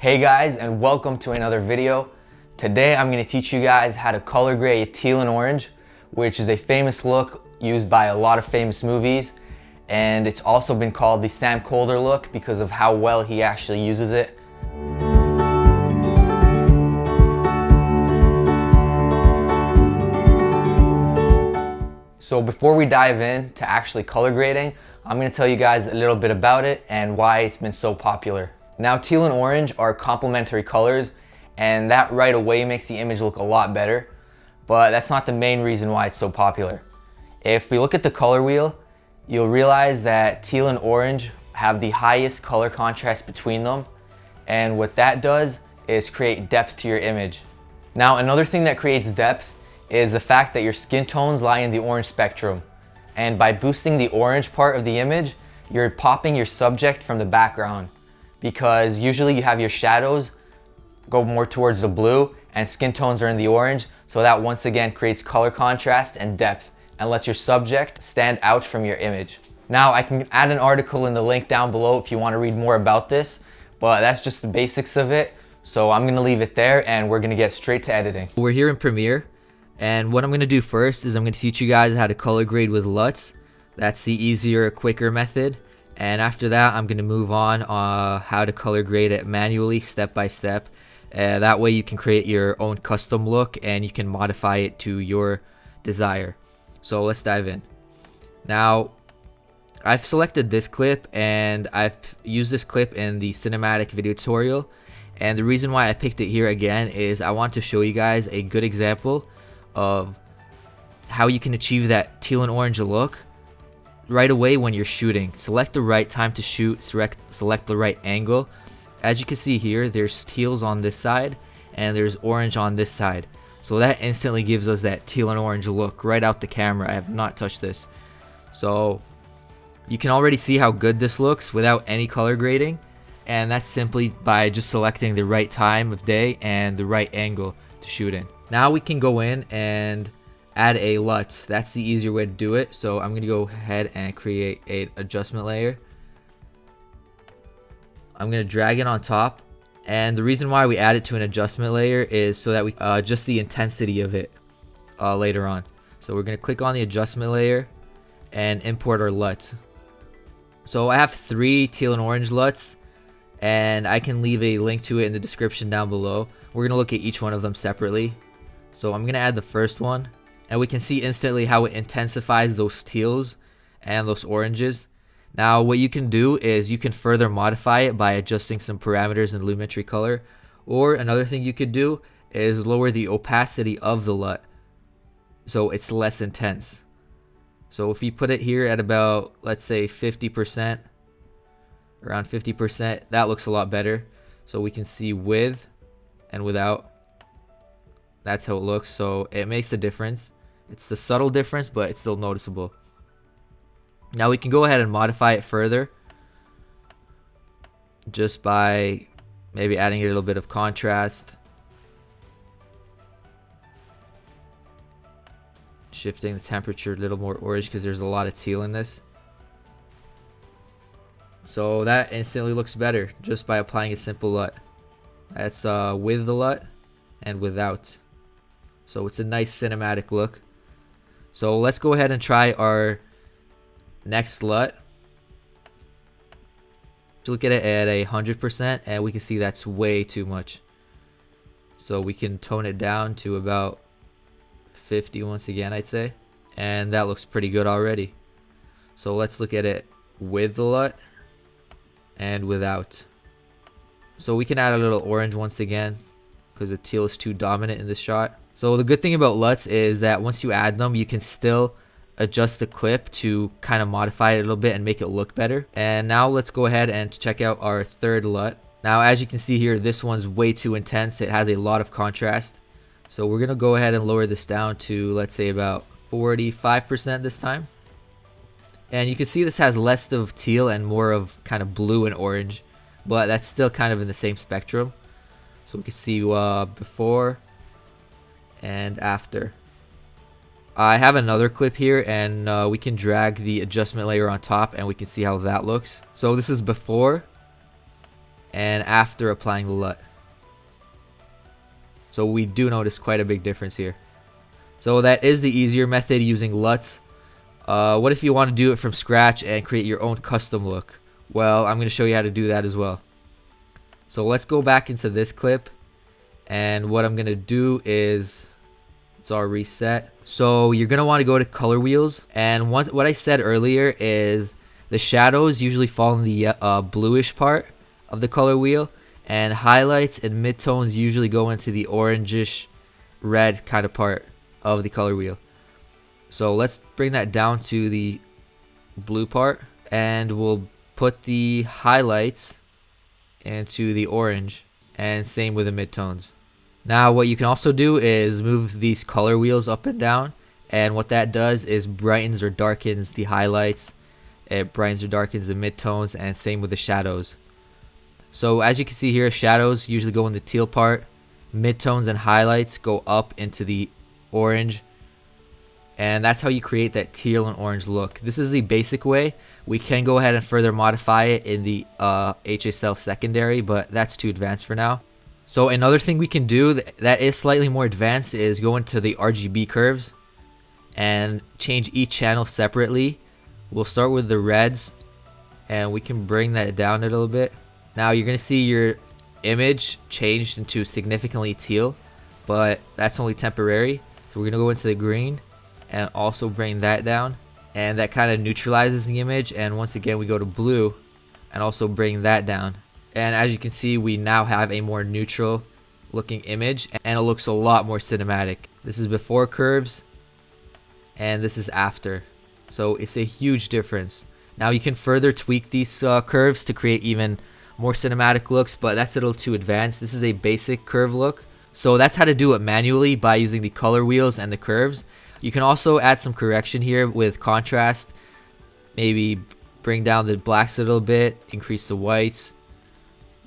Hey guys, and welcome to another video. Today I'm going to teach you guys how to color grade teal and orange, which is a famous look used by a lot of famous movies, and it's also been called the Sam Colder look because of how well he actually uses it. So before we dive in to actually color grading, I'm going to tell you guys a little bit about it and why it's been so popular. Now, teal and orange are complementary colors, and that right away makes the image look a lot better, but that's not the main reason why it's so popular. If we look at the color wheel, you'll realize that teal and orange have the highest color contrast between them, and what that does is create depth to your image. Now, another thing that creates depth is the fact that your skin tones lie in the orange spectrum, and by boosting the orange part of the image, you're popping your subject from the background, because usually you have your shadows go more towards the blue and skin tones are in the orange, so that once again creates color contrast and depth and lets your subject stand out from your image. Now, I can add an article in the link down below if you want to read more about this, but that's just the basics of it, so I'm going to leave it there and we're going to get straight to editing. We're here in Premiere, and what I'm going to do first is I'm going to teach you guys how to color grade with LUTs. That's the easier, quicker method. And after that, I'm going to move on how to color grade it manually, step by step. That way you can create your own custom look and you can modify it to your desire. So let's dive in. Now, I've selected this clip and I've used this clip in the cinematic video tutorial. And the reason why I picked it here again is I want to show you guys a good example of how you can achieve that teal and orange look right away when you're shooting. Select the right time to shoot, select the right angle. As you can see here, there's teals on this side and there's orange on this side, so that instantly gives us that teal and orange look right out the camera. I have not touched this, so you can already see how good this looks without any color grading, and that's simply by just selecting the right time of day and the right angle to shoot in. Now we can go in and add a LUT. That's the easier way to do it. So I'm going to go ahead and create an adjustment layer. I'm going to drag it on top, and the reason why we add it to an adjustment layer is so that we adjust the intensity of it later on. So we're going to click on the adjustment layer and import our LUT. So I have 3 teal and orange LUTs, and I can leave a link to it in the description down below. We're going to look at each one of them separately. So I'm going to add the first one, and we can see instantly how it intensifies those teals and those oranges. Now, what you can do is you can further modify it by adjusting some parameters in Lumetri Color, or another thing you could do is lower the opacity of the LUT so it's less intense. So if you put it here at about, let's say 50%, around 50%, that looks a lot better. So we can see with and without. That's how it looks, so it makes a difference. It's a subtle difference, but it's still noticeable. Now we can go ahead and modify it further just by maybe adding a little bit of contrast, shifting the temperature a little more orange because there's a lot of teal in this. So that instantly looks better just by applying a simple LUT. That's with the LUT and without. So it's a nice cinematic look. So let's go ahead and try our next LUT. Look at it at 100%, and we can see that's way too much. So we can tone it down to about 50 once again, I'd say. And that looks pretty good already. So let's look at it with the LUT and without. So we can add a little orange once again because the teal is too dominant in this shot. So the good thing about LUTs is that once you add them, you can still adjust the clip to kind of modify it a little bit and make it look better. And now let's go ahead and check out our third LUT. Now, as you can see here, this one's way too intense. It has a lot of contrast. So we're going to go ahead and lower this down to, let's say, about 45% this time. And you can see this has less of teal and more of kind of blue and orange, but that's still kind of in the same spectrum. So we can see before and after. I have another clip here, and we can drag the adjustment layer on top and we can see how that looks. So this is before, and after applying the LUT. So we do notice quite a big difference here. So that is the easier method, using LUTs. What if you want to do it from scratch and create your own custom look? Well, I'm going to show you how to do that as well. So let's go back into this clip, and what I'm going to do is, it's all reset. So you're going to want to go to color wheels, and what I said earlier is the shadows usually fall in the bluish part of the color wheel, and highlights and midtones usually go into the orangish red kind of part of the color wheel. So let's bring that down to the blue part, and we'll put the highlights into the orange, and same with the midtones. Now what you can also do is move these color wheels up and down, and what that does is brightens or darkens the highlights, it brightens or darkens the midtones, and same with the shadows. So as you can see here, shadows usually go in the teal part, midtones and highlights go up into the orange, and that's how you create that teal and orange look. This is the basic way. We can go ahead and further modify it in the HSL secondary, but that's too advanced for now. So another thing we can do that is slightly more advanced is go into the RGB curves and change each channel separately. We'll start with the reds, and we can bring that down a little bit. Now you're going to see your image changed into significantly teal, but that's only temporary. So we're going to go into the green and also bring that down, and that kind of neutralizes the image. And once again, we go to blue and also bring that down. And as you can see, we now have a more neutral looking image, and it looks a lot more cinematic. This is before curves, and this is after. So it's a huge difference. Now you can further tweak these curves to create even more cinematic looks, but that's a little too advanced. This is a basic curve look. So that's how to do it manually, by using the color wheels and the curves. You can also add some correction here with contrast. Maybe bring down the blacks a little bit, increase the whites,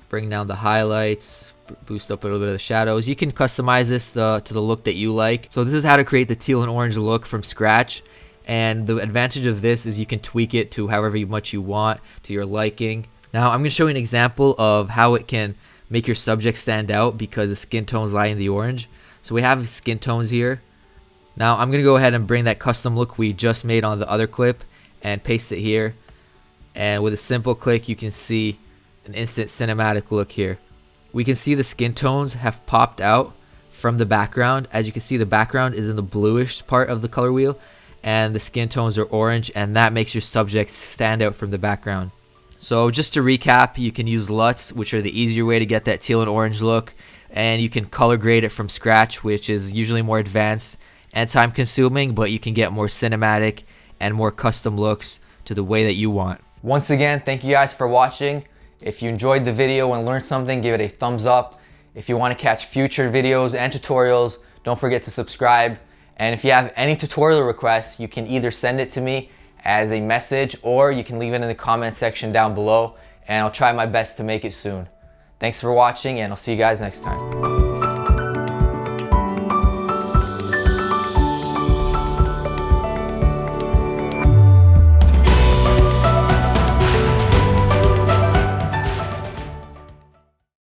bring down the highlights, boost up a little bit of the shadows. You can customize this to the look that you like. So this is how to create the teal and orange look from scratch. And the advantage of this is you can tweak it to however much you want, to your liking. Now I'm going to show you an example of how it can make your subject stand out because the skin tones lie in the orange. So we have skin tones here. Now I'm going to go ahead and bring that custom look we just made on the other clip and paste it here. And with a simple click, you can see an instant cinematic look here. We can see the skin tones have popped out from the background. As you can see, the background is in the bluish part of the color wheel, and the skin tones are orange, and that makes your subject stand out from the background. So just to recap, you can use LUTs, which are the easier way to get that teal and orange look, and you can color grade it from scratch, which is usually more advanced and time consuming, but you can get more cinematic and more custom looks to the way that you want. Once again, thank you guys for watching. If you enjoyed the video and learned something, give it a thumbs up. If you want to catch future videos and tutorials, don't forget to subscribe. And if you have any tutorial requests, you can either send it to me as a message, or you can leave it in the comment section down below, and I'll try my best to make it soon. Thanks for watching, and I'll see you guys next time.